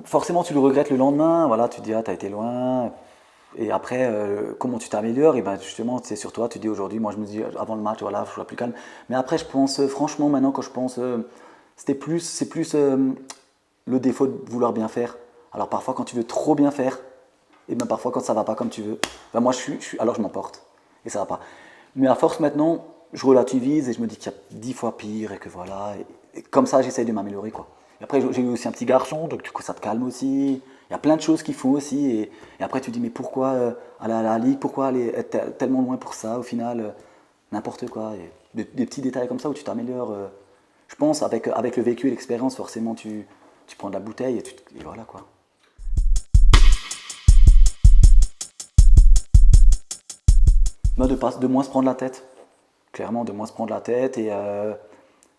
Forcément, tu le regrettes le lendemain. Voilà, tu te dis, ah, t'as été loin. Et après, comment tu t'améliores? Et ben justement, c'est sur toi. Tu dis aujourd'hui, moi je me dis avant le match, voilà, je sois plus calme. Mais après, je pense, franchement, maintenant, quand je pense, c'est plus le défaut de vouloir bien faire. Alors parfois, quand tu veux trop bien faire, et bien parfois, quand ça va pas comme tu veux, ben moi, alors je m'emporte. Et ça va pas. Mais à force maintenant, je relativise et je me dis qu'il y a 10 fois pire et que voilà. Et comme ça, j'essaye de m'améliorer, quoi. Et après, j'ai eu aussi un petit garçon, donc du coup, ça te calme aussi. Il y a plein de choses qu'il faut aussi. Et après, tu te dis, mais pourquoi aller à la Ligue? Pourquoi aller être tellement loin pour ça, au final? N'importe quoi. Et des petits détails comme ça où tu t'améliores. Je pense, avec le vécu et l'expérience, forcément, tu prends de la bouteille et voilà, quoi. Moi, de moins se prendre la tête. Clairement, de moins se prendre la tête et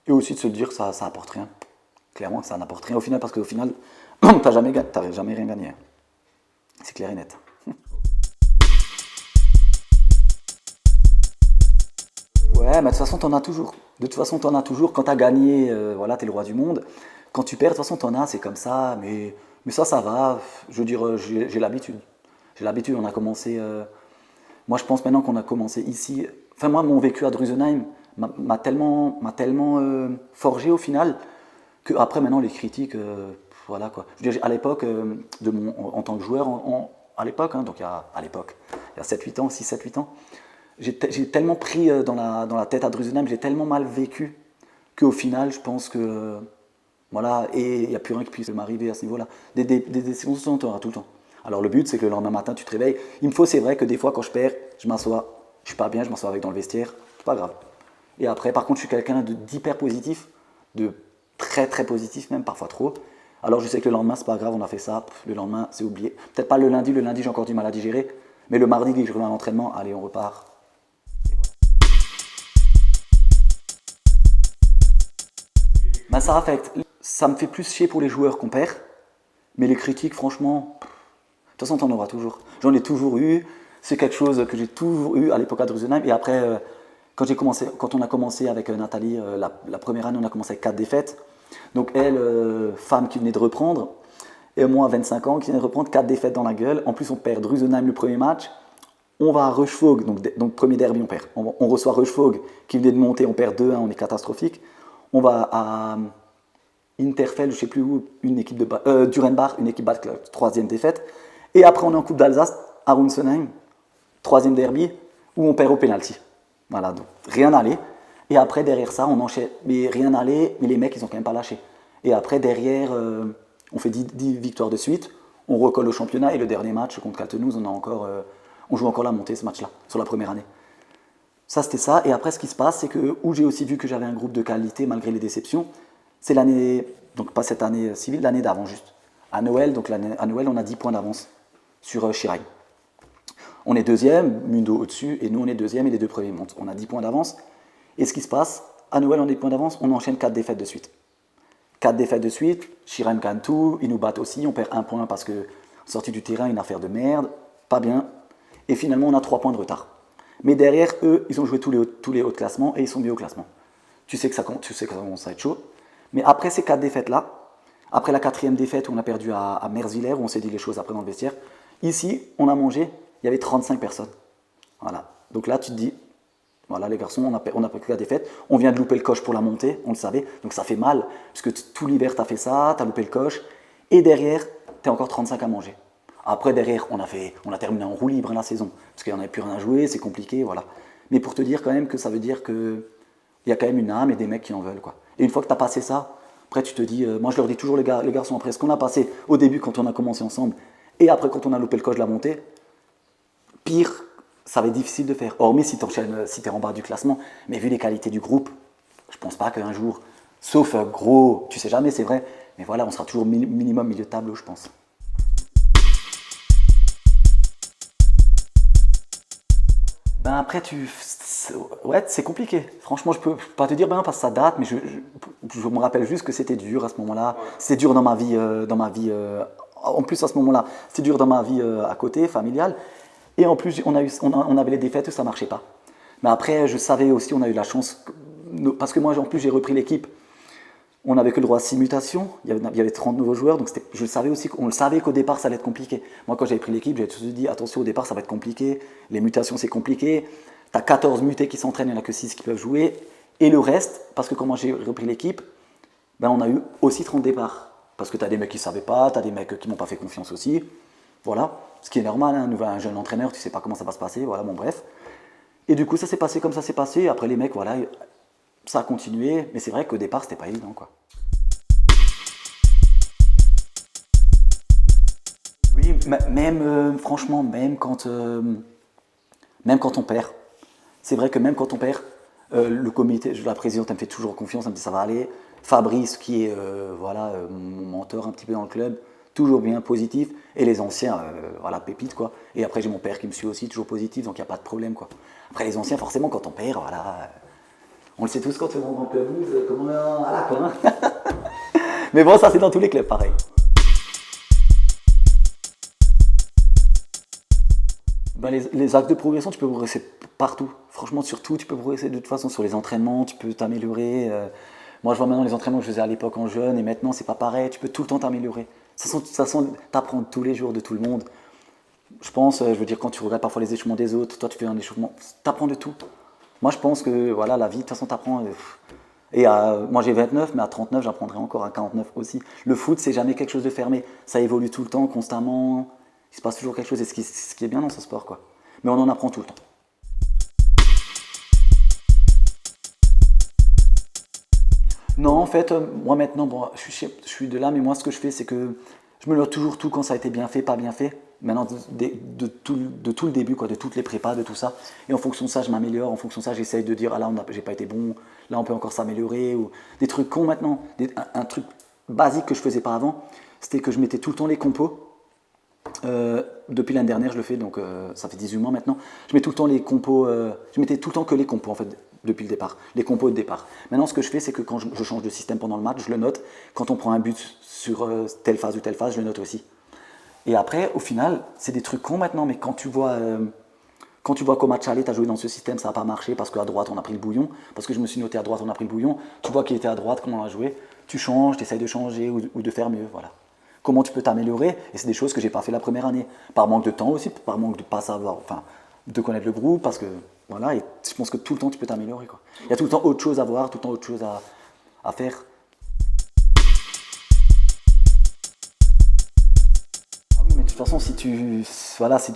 aussi de se dire que ça apporte rien. Clairement, que ça n'apporte rien au final, parce qu'au final, t'as jamais rien gagné. C'est clair et net. Ouais, mais de toute façon, t'en as toujours. De toute façon, t'en as toujours. Quand t'as gagné, voilà, t'es le roi du monde. Quand tu perds, de toute façon, t'en as, c'est comme ça. Mais ça va. Je veux dire, j'ai l'habitude. J'ai l'habitude, on a commencé. Moi, je pense maintenant qu'on a commencé ici. Enfin, moi, mon vécu à Drusenheim m'a tellement forgé au final que après, maintenant, les critiques, voilà quoi. Je veux dire, à l'époque, en tant que joueur, à l'époque, hein, donc à l'époque, il y a 7-8 ans, 6-7-8 ans, j'ai tellement pris dans la tête à Drusenheim, j'ai tellement mal vécu qu'au final, je pense que. Voilà, et il n'y a plus rien qui puisse m'arriver à ce niveau-là. Des décisions, tu auras tout le temps. Alors le but, c'est que le lendemain matin, tu te réveilles. Il me faut, c'est vrai que des fois, quand je perds, je m'assois. Je suis pas bien, je m'assois avec dans le vestiaire. C'est pas grave. Et après, par contre, je suis quelqu'un d'hyper positif, de très très positif même, parfois trop. Alors je sais que le lendemain, c'est pas grave, on a fait ça. Le lendemain, c'est oublié. Peut-être pas le lundi, j'ai encore du mal à digérer. Mais le mardi, dès que je reviens à l'entraînement, allez, on repart. Ben, ça affecte. Ça me fait plus chier pour les joueurs qu'on perd. Mais les critiques, franchement, de toute façon, t'en auras toujours. J'en ai toujours eu. C'est quelque chose que j'ai toujours eu à l'époque à Drusenheim. Et après, quand on a commencé avec Nathalie, la première année, on a commencé avec 4 défaites. Donc elle, femme qui venait de reprendre, et moi, 25 ans, qui venait de reprendre 4 défaites dans la gueule. En plus, on perd Drusenheim le premier match. On va à Rochefoucauld, donc premier derby, on perd. On reçoit Rochefoucauld qui venait de monter, on perd 2-1, on est catastrophique. On va à Interfell, je ne sais plus où, Durenbach, une équipe basse, troisième défaite. Et après, on est en Coupe d'Alsace, à Runsenheim, troisième derby, où on perd au penalty. Voilà, donc rien n'allait. Et après, derrière ça, on enchaîne. Mais rien n'allait, mais les mecs, ils ont quand même pas lâché. Et après, derrière, on fait 10 victoires de suite, on recolle au championnat, et le dernier match contre Caltenouz, on joue encore la montée ce match-là, sur la première année. Ça, c'était ça. Et après, ce qui se passe, c'est que où j'ai aussi vu que j'avais un groupe de qualité malgré les déceptions, c'est l'année, donc pas cette année civile, l'année d'avant juste. À Noël, à Noël, on a 10 points d'avance sur Chirac. On est deuxième, Mundo au-dessus, et nous on est deuxième et les deux premiers montent. On a 10 points d'avance. Et ce qui se passe, à Noël on a des points d'avance, on enchaîne 4 défaites de suite. 4 défaites de suite, Chirac gagne tout, ils nous battent aussi, on perd un point parce que sorti du terrain, une affaire de merde, pas bien. Et finalement on a 3 points de retard. Mais derrière, eux, ils ont joué tous les hauts de classement et ils sont mieux au classement. Tu sais que ça commence à être chaud. Mais après ces 4 défaites-là, après la quatrième défaite où on a perdu à Merziller, où on s'est dit les choses après dans le vestiaire, ici, on a mangé, il y avait 35 personnes. Voilà. Donc là, tu te dis, voilà les garçons, on a pris la défaite, on vient de louper le coche pour la montée, on le savait, donc ça fait mal, parce que tout l'hiver, tu as fait ça, tu as loupé le coche, et derrière, tu as encore 35 à manger. Après, derrière, on a terminé en roue libre la saison, parce qu'il n'y en avait plus rien à jouer, c'est compliqué, voilà. Mais pour te dire quand même que ça veut dire qu'il y a quand même une âme et des mecs qui en veulent, quoi. Et une fois que tu as passé ça, après tu te dis, moi je leur dis toujours les garçons, après ce qu'on a passé au début quand on a commencé ensemble, et après quand on a loupé le coche de la montée, pire, ça va être difficile de faire. Hormis si tu es en bas du classement, mais vu les qualités du groupe, je pense pas qu'un jour, sauf gros, tu sais jamais, c'est vrai, mais voilà, on sera toujours minimum milieu de tableau, je pense. Ben après, Ouais, c'est compliqué. Franchement, je peux pas te dire ben, parce que ça date, mais je me rappelle juste que c'était dur à ce moment-là. C'était dur dans ma vie, en plus à ce moment-là, c'était dur dans ma vie à côté, familiale. Et en plus, on avait les défaites où ça marchait pas. Mais après, je savais aussi, on a eu la chance, parce que moi, en plus, j'ai repris l'équipe. On n'avait que le droit à 6 mutations, il y avait 30 nouveaux joueurs, donc je savais aussi, on le savait qu'au départ ça allait être compliqué. Moi quand j'avais pris l'équipe, j'avais tout de suite dit attention au départ ça va être compliqué, les mutations c'est compliqué, tu as 14 mutés qui s'entraînent, il n'y en a que 6 qui peuvent jouer, et le reste, parce que quand moi j'ai repris l'équipe, ben on a eu aussi 30 départs. Parce que tu as des mecs qui ne savaient pas, tu as des mecs qui m'ont pas fait confiance aussi, voilà, ce qui est normal, hein, un jeune entraîneur, tu sais pas comment ça va se passer, voilà, bon bref. Et du coup ça s'est passé comme ça s'est passé, après les mecs, voilà, ça a continué, mais c'est vrai qu'au départ, c'était pas évident, quoi. Oui, même, franchement, même quand on perd, c'est vrai que même quand on perd, le comité, la présidente, elle me fait toujours confiance, elle me dit ça va aller. Fabrice, qui est voilà, mon mentor un petit peu dans le club, toujours bien positif. Et les anciens, voilà, pépite, quoi. Et après, j'ai mon père qui me suit aussi, toujours positif, donc il n'y a pas de problème, quoi. Après, les anciens, forcément, quand on perd, voilà. On le sait tous quand on rentre dans le club, comment voilà, quoi. Hein. Mais bon, ça, c'est dans tous les clubs, pareil. Ben, les axes de progression, tu peux progresser partout. Franchement, sur tout, tu peux progresser de toute façon. Sur les entraînements, tu peux t'améliorer. Moi, je vois maintenant les entraînements que je faisais à l'époque en jeune et maintenant, c'est pas pareil. Tu peux tout le temps t'améliorer. De toute façon, tu apprends tous les jours de tout le monde. Je pense, je veux dire, quand tu regardes parfois les échauffements des autres, toi, tu fais un échauffement, tu apprends de tout. Moi, je pense que voilà, la vie, de toute façon, tu apprends. Et moi, j'ai 29, mais à 39, j'apprendrai encore à 49 aussi. Le foot, c'est jamais quelque chose de fermé. Ça évolue tout le temps, constamment. Il se passe toujours quelque chose, et ce qui est bien dans ce sport, quoi. Mais on en apprend tout le temps. Non, en fait, moi maintenant, bon, je suis de là, mais moi ce que je fais, c'est que je me note toujours tout quand ça a été bien fait, pas bien fait. Maintenant, de tout le début, quoi, de toutes les prépas, de tout ça. Et en fonction de ça, je m'améliore. En fonction de ça, j'essaye de dire, ah là, j'ai pas été bon, là, on peut encore s'améliorer. Ou des trucs cons maintenant. Un truc basique que je faisais pas avant, c'était que je mettais tout le temps les compos. Depuis l'année dernière, je le fais, donc ça fait 18 mois maintenant. Je mets tout le temps les compos, je mettais tout le temps que les compos en fait, depuis le départ, les compos de départ. Maintenant, ce que je fais, c'est que quand je change de système pendant le match, je le note. Quand on prend un but sur telle phase ou telle phase, je le note aussi. Et après, au final, c'est des trucs cons maintenant, mais quand tu vois qu'au match aller, tu as joué dans ce système, ça n'a pas marché parce qu'à droite, on a pris le bouillon, parce que je me suis noté à droite, on a pris le bouillon, tu vois qu'il était à droite, comment on a joué, tu changes, tu essayes de changer ou de faire mieux, voilà. Comment tu peux t'améliorer, et c'est des choses que j'ai pas fait la première année, par manque de temps aussi, par manque de pas savoir, enfin, de connaître le groupe, parce que, voilà, et je pense que tout le temps, tu peux t'améliorer, quoi. Il y a tout le temps autre chose à voir, tout le temps autre chose à faire. Ah oui, mais de toute façon, voilà, c'est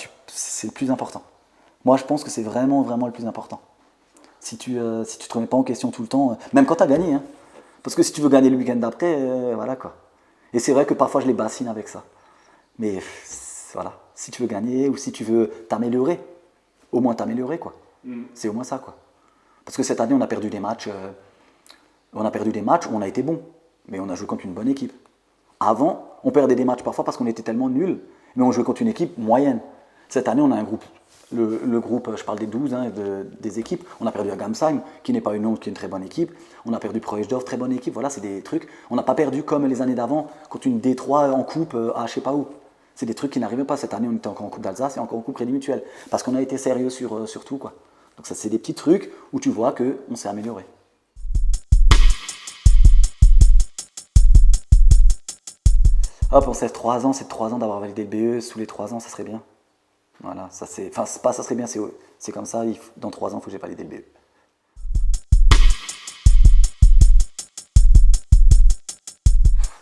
le plus important. Moi, je pense que c'est vraiment, vraiment le plus important. Si tu te remets pas en question tout le temps, même quand tu as gagné, hein. Parce que si tu veux gagner le week-end d'après, voilà quoi. Et c'est vrai que parfois je les bassine avec ça. Mais voilà, si tu veux gagner ou si tu veux t'améliorer, au moins t'améliorer quoi. C'est au moins ça quoi. Parce que cette année on a perdu des matchs, où on a été bon, mais on a joué contre une bonne équipe. Avant, on perdait des matchs parfois parce qu'on était tellement nuls, mais on jouait contre une équipe moyenne. Cette année, on a un groupe. Le groupe, je parle des 12, hein, des équipes. On a perdu à Gamsheim, qui n'est pas une honte, qui est une très bonne équipe. On a perdu Proechdorf, très bonne équipe. Voilà, c'est des trucs. On n'a pas perdu comme les années d'avant, contre une D3 en coupe à je sais pas où. C'est des trucs qui n'arrivaient pas. Cette année, on était encore en coupe d'Alsace et encore en coupe Crédit Mutuel. Parce qu'on a été sérieux sur tout, quoi. Donc ça, c'est des petits trucs où tu vois qu'on s'est amélioré. Hop, on sait 3 ans, c'est 3 ans d'avoir validé le BE. Sous les 3 ans, ça serait bien. Voilà, ça c'est. Enfin, c'est pas ça serait bien, c'est comme ça, dans 3 ans, il faut que j'ai validé le BE.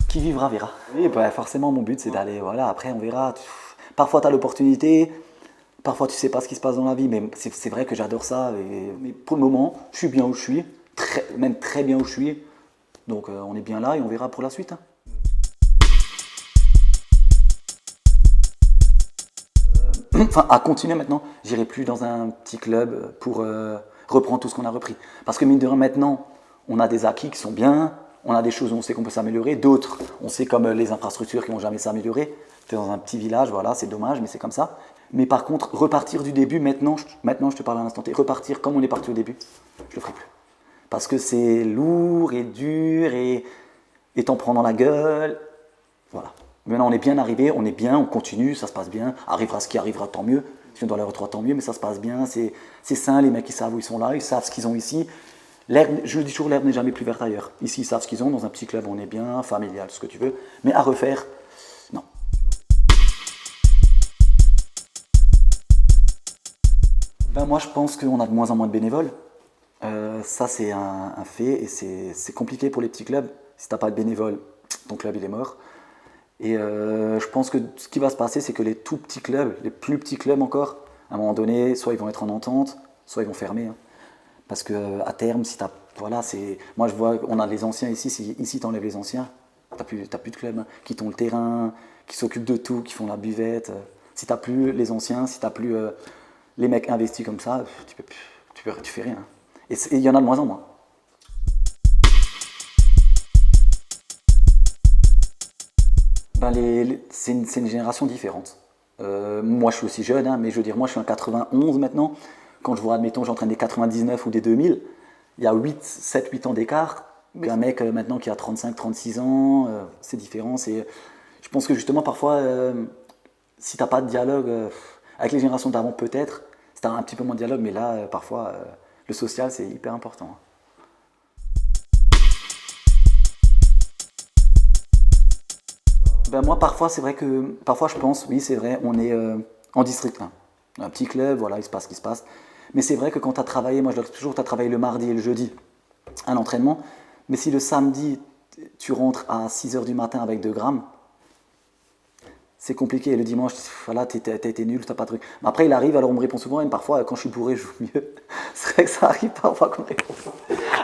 Qui vivra, verra. Oui, bah, forcément, mon but, c'est d'aller. Voilà, après, on verra. Parfois, tu as l'opportunité, parfois, tu sais pas ce qui se passe dans la vie, mais c'est vrai que j'adore ça. Mais pour le moment, je suis bien où je suis, même très bien où je suis. Donc, on est bien là et on verra pour la suite. Hein. Enfin, à continuer maintenant, j'irai plus dans un petit club pour reprendre tout ce qu'on a repris. Parce que mine de rien, maintenant, on a des acquis qui sont bien, on a des choses où on sait qu'on peut s'améliorer, d'autres, on sait comme les infrastructures qui vont jamais s'améliorer. Tu es dans un petit village, voilà, c'est dommage, mais c'est comme ça. Mais par contre, repartir du début, maintenant je te parle à l'instant T, repartir comme on est parti au début, je le ferai plus. Parce que c'est lourd et dur et t'en prends dans la gueule. Voilà. Maintenant on est bien arrivé, on est bien, on continue, ça se passe bien. Arrivera ce qui arrivera, tant mieux. Si on doit aller au 3, tant mieux, mais ça se passe bien. C'est sain, les mecs ils savent où ils sont là, ils savent ce qu'ils ont ici. Je dis toujours, l'herbe n'est jamais plus verte ailleurs. Ici ils savent ce qu'ils ont, dans un petit club on est bien, familial, ce que tu veux. Mais à refaire, non. Ben moi je pense qu'on a de moins en moins de bénévoles. Ça c'est un fait et c'est compliqué pour les petits clubs. Si t'as pas de bénévoles, ton club il est mort. Et je pense que ce qui va se passer, c'est que les tout petits clubs, les plus petits clubs encore, à un moment donné, soit ils vont être en entente, soit ils vont fermer. Hein. Parce que à terme, si t'as, voilà, c'est, moi je vois, on a les anciens ici. Si ici t'enlèves les anciens, t'as plus de clubs hein, qui t'ont le terrain, qui s'occupent de tout, qui font la buvette. Si t'as plus les anciens, si t'as plus les mecs investis comme ça, tu fais rien. Et il y en a de moins en moins. Ben c'est une génération différente. Moi, je suis aussi jeune, hein, mais je veux dire, moi, je suis en 91 maintenant. Quand je vois, admettons, j'entraîne des 99 ou des 2000, il y a 7, 8 ans d'écart. Qu'un mec maintenant qui a 35, 36 ans, c'est différent. Je pense que justement, parfois, si t'as pas de dialogue, avec les générations d'avant peut-être, si t'as un petit peu moins de dialogue, mais là, parfois, le social, c'est hyper important. Hein. Ben moi, parfois, c'est vrai que, parfois, je pense, oui, c'est vrai, on est en district 1. Un petit club, voilà, il se passe ce qui se passe. Mais c'est vrai que quand tu as travaillé, moi je dois toujours, tu as travaillé le mardi et le jeudi à l'entraînement, mais si le samedi, tu rentres à 6 heures du matin avec 2 grammes, c'est compliqué. Et le dimanche, voilà, t'as été nul, t'as pas de truc. Mais après, il arrive, alors on me répond souvent, et parfois, quand je suis bourré, je joue mieux. C'est vrai que ça arrive parfois qu'on me répond.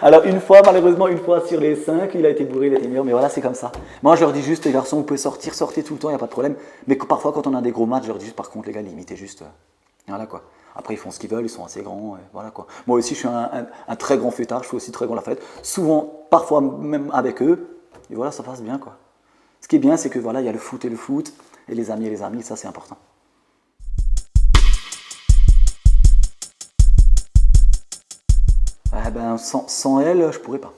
Alors, une fois, malheureusement, une fois sur les 5, il a été bourré, il a été meilleur, mais voilà, c'est comme ça. Moi, je leur dis juste, les garçons, vous pouvez sortir, sortez tout le temps, il n'y a pas de problème. Mais parfois, quand on a des gros matchs, je leur dis juste, par contre, les gars, limitez juste. Voilà quoi. Après, ils font ce qu'ils veulent, ils sont assez grands, voilà quoi. Moi aussi, je suis un très grand fêtard, je fais aussi très grand la fête. Souvent, parfois même avec eux, et voilà, ça passe bien quoi. Ce qui est bien, c'est que voilà, il y a le foot, et les amis, ça c'est important. Eh ben, sans elle, je pourrais pas.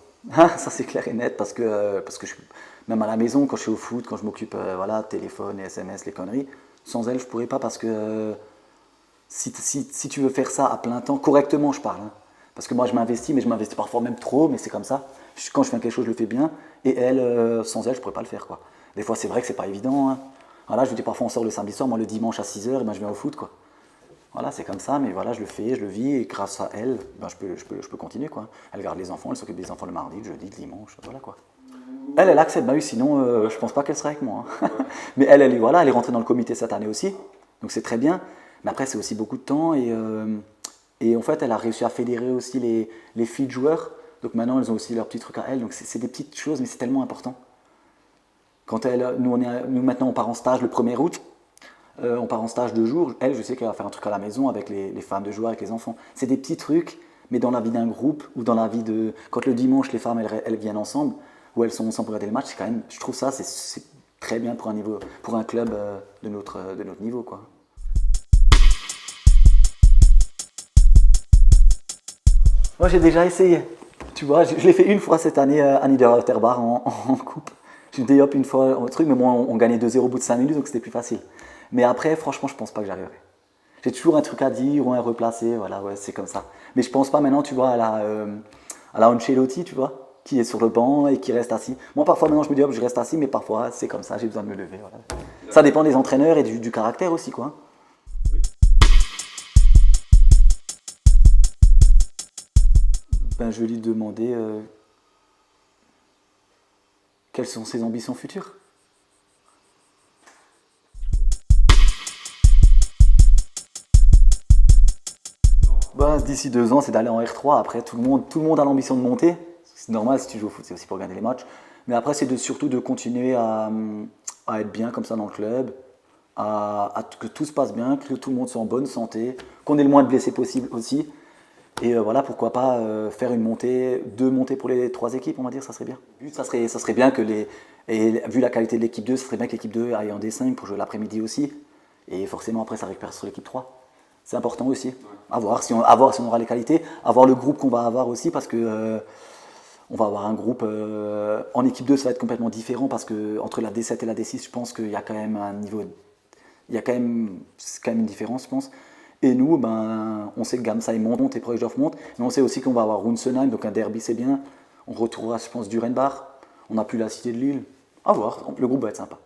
Ça c'est clair et net parce que même à la maison, quand je suis au foot, quand je m'occupe, voilà, téléphone, les SMS, les conneries, sans elle, je pourrais pas parce que si tu veux faire ça à plein temps, correctement je parle, hein. Parce que moi je m'investis, mais je m'investis parfois même trop, mais c'est comme ça. Quand je fais quelque chose, je le fais bien, et elle, sans elle, je pourrais pas le faire, quoi. Des fois c'est vrai que c'est pas évident, hein. Voilà, je vous dis parfois on sort le samedi soir, moi le dimanche à 6 heures, ben, je viens au foot, quoi. Voilà, c'est comme ça, mais voilà, je le fais, je le vis, et grâce à elle, ben, je peux continuer, quoi. Elle garde les enfants, elle s'occupe des enfants le mardi, le jeudi, le dimanche, voilà, quoi. Elle accepte, bah oui, sinon je pense pas qu'elle serait avec moi, hein. Mais voilà, elle est rentrée dans le comité cette année aussi, donc c'est très bien. Mais après, c'est aussi beaucoup de temps et en fait, elle a réussi à fédérer aussi les filles de joueurs. Donc maintenant, elles ont aussi leur petit truc à elles. Donc c'est des petites choses, mais c'est tellement important. Nous maintenant, on part en stage le 1er août. On part en stage 2 jours. Elle, je sais qu'elle va faire un truc à la maison avec les femmes de joueurs, avec les enfants. C'est des petits trucs, mais dans la vie d'un groupe ou dans la vie de. Quand le dimanche, les femmes, elles viennent ensemble, ou elles sont ensemble pour regarder le match, c'est quand même. Je trouve ça, c'est très bien pour un club de notre niveau, quoi. Moi, j'ai déjà essayé. Tu vois, je l'ai fait une fois cette année à Niederrotterbar en coupe. J'ai dit hop une fois un truc, mais bon, on gagnait 2-0 au bout de 5 minutes, donc c'était plus facile. Mais après, franchement, je pense pas que j'arriverai. J'ai toujours un truc à dire ou un replacer, voilà, ouais, c'est comme ça. Mais je pense pas maintenant, tu vois, à la Ancelotti, tu vois, qui est sur le banc et qui reste assis. Moi, parfois, maintenant, je me dis hop, je reste assis, mais parfois, c'est comme ça, j'ai besoin de me lever. Voilà. Ça dépend des entraîneurs et du caractère aussi, quoi. Ben, je vais lui demander quelles sont ses ambitions futures. Ben, d'ici 2 ans, c'est d'aller en R3. Après, tout le monde a l'ambition de monter. C'est normal, si tu joues au foot, c'est aussi pour gagner les matchs. Mais après, c'est surtout de continuer à être bien comme ça dans le club, que tout se passe bien, que tout le monde soit en bonne santé, qu'on ait le moins de blessés possible aussi. Et voilà, pourquoi pas faire une montée, 2 montées pour les 3 équipes, on va dire, ça serait bien. Ça serait bien que et vu la qualité de l'équipe 2, ça serait bien que l'équipe 2 aille en D5 pour jouer l'après-midi aussi. Et forcément, après, ça récupère sur l'équipe 3. C'est important aussi. À voir si on aura les qualités, à voir le groupe qu'on va avoir aussi, parce que on va avoir un groupe en équipe 2, ça va être complètement différent, parce que entre la D7 et la D6, je pense qu'il y a quand même un niveau, c'est quand même une différence, je pense. Et nous, ben, on sait que Gamsai monte et Projedoff monte, mais on sait aussi qu'on va avoir Runsenheim, donc un derby c'est bien. On retrouvera, je pense, Durenbach. On n'a plus la Cité de Lille. À voir, le groupe va être sympa.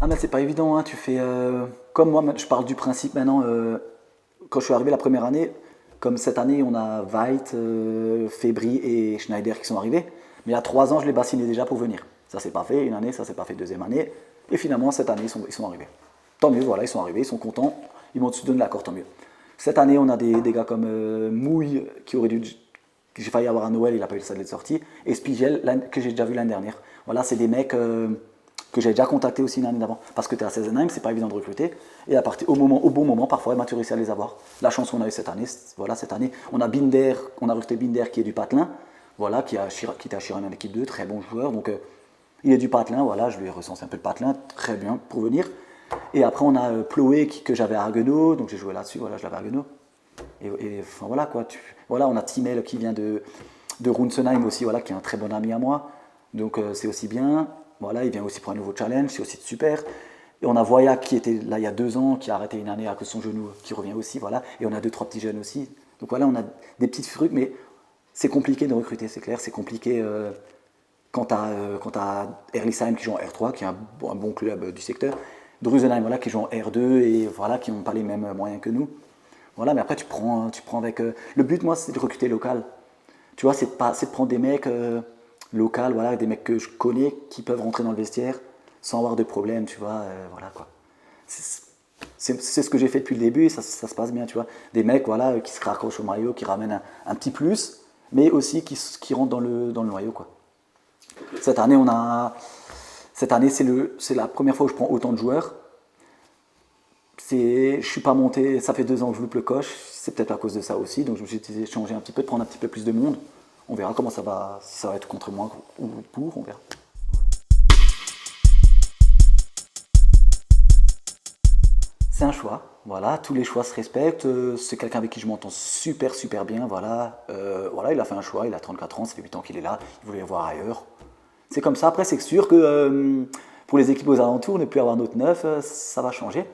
Ah mais c'est pas évident, hein. Tu fais comme moi, je parle du principe maintenant. Quand je suis arrivé la première année, comme cette année on a Veit, Febvre et Schneider qui sont arrivés, mais il y a 3 ans je les bassinais déjà pour venir. Ça s'est pas fait une année, ça s'est pas fait deuxième année, et finalement cette année ils sont arrivés. Tant mieux, voilà, ils sont arrivés, ils sont contents, ils m'ont donné l'accord, tant mieux. Cette année on a des gars comme Mouille qui aurait dû, j'ai failli avoir à Noël, il n'a pas eu le salaire de sortie, et Spiegel que j'ai déjà vu l'année dernière. Voilà, c'est des mecs que j'avais déjà contacté aussi l'année d'avant. Parce que tu es à Seisenheim, c'est pas évident de recruter. Et au bon moment, parfois, tu réussi à les avoir. La chance qu'on a eu cette année, voilà, cette année, on a Binder, on a recruté Binder qui est du Patelin, voilà, qui était à Chiron en équipe 2, très bon joueur. Donc, il est du Patelin, voilà, je lui ai recensé un peu le Patelin, très bien pour venir. Et après, on a Ploé que j'avais à Arguenau, donc j'ai joué là-dessus, voilà, je l'avais à Arguenau. Et enfin, voilà, quoi. Voilà, on a Timel qui vient de Runsenheim aussi, voilà, qui est un très bon ami à moi. Donc, c'est aussi bien. Voilà, il vient aussi pour un nouveau challenge, c'est aussi super. Et on a Voya qui était là il y a 2 ans, qui a arrêté une année à cause de son genou, qui revient aussi, voilà. Et on a 2-3 petits jeunes aussi. Donc voilà, on a des petits trucs, mais c'est compliqué de recruter, c'est clair. C'est compliqué quand tu as Erlisheim qui joue en R3, qui est un bon club du secteur. Drusenheim, voilà, qui joue en R2 et voilà, qui n'ont pas les mêmes moyens que nous. Voilà, mais après tu prends avec... le but, moi, c'est de recruter local. Tu vois, c'est de prendre des mecs... local, voilà, des mecs que je connais qui peuvent rentrer dans le vestiaire sans avoir de problème, tu vois, voilà quoi. C'est ce que j'ai fait depuis le début et ça se passe bien, tu vois. Des mecs, voilà, qui se raccrochent au maillot, qui ramènent un petit plus, mais aussi qui rentrent dans le noyau, quoi. Cette année, c'est la première fois où je prends autant de joueurs. Je suis pas monté, ça fait 2 ans que je loupe le coche, c'est peut-être à cause de ça aussi, donc je me suis dit changer un petit peu, de prendre un petit peu plus de monde. On verra comment ça va, si ça va être contre moi ou pour, on verra. C'est un choix, voilà, tous les choix se respectent. C'est quelqu'un avec qui je m'entends super bien, voilà. Voilà, il a fait un choix, il a 34 ans, ça fait 8 ans qu'il est là, il voulait voir ailleurs. C'est comme ça, après c'est sûr que pour les équipes aux alentours, ne plus avoir notre neuf, ça va changer.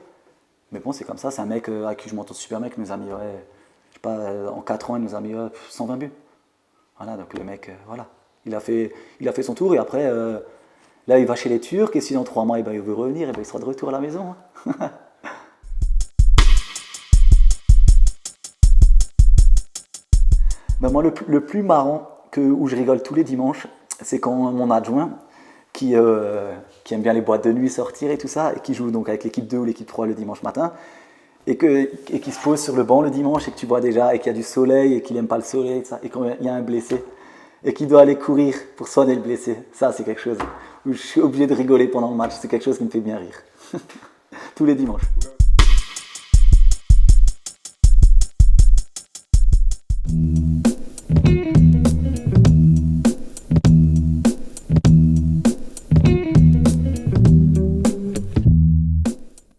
Mais bon, c'est comme ça, c'est un mec avec qui je m'entends super bien, qui nous a mis, ouais, je sais pas, en 4 ans, il nous a mis 120 buts. Voilà, donc le mec, voilà, il a fait son tour et après, là il va chez les Turcs et si dans 3 mois il veut revenir, il sera de retour à la maison. Hein. Ben moi, le plus marrant où je rigole tous les dimanches, c'est quand mon adjoint, qui aime bien les boîtes de nuit, sortir et tout ça, et qui joue donc avec l'équipe 2 ou l'équipe 3 le dimanche matin, et qui se pose sur le banc le dimanche et que tu vois déjà, et qu'il y a du soleil et qu'il n'aime pas le soleil, et, ça, et quand il y a un blessé, et qu'il doit aller courir pour soigner le blessé. Ça, c'est quelque chose où je suis obligé de rigoler pendant le match, c'est quelque chose qui me fait bien rire. Tous les dimanches.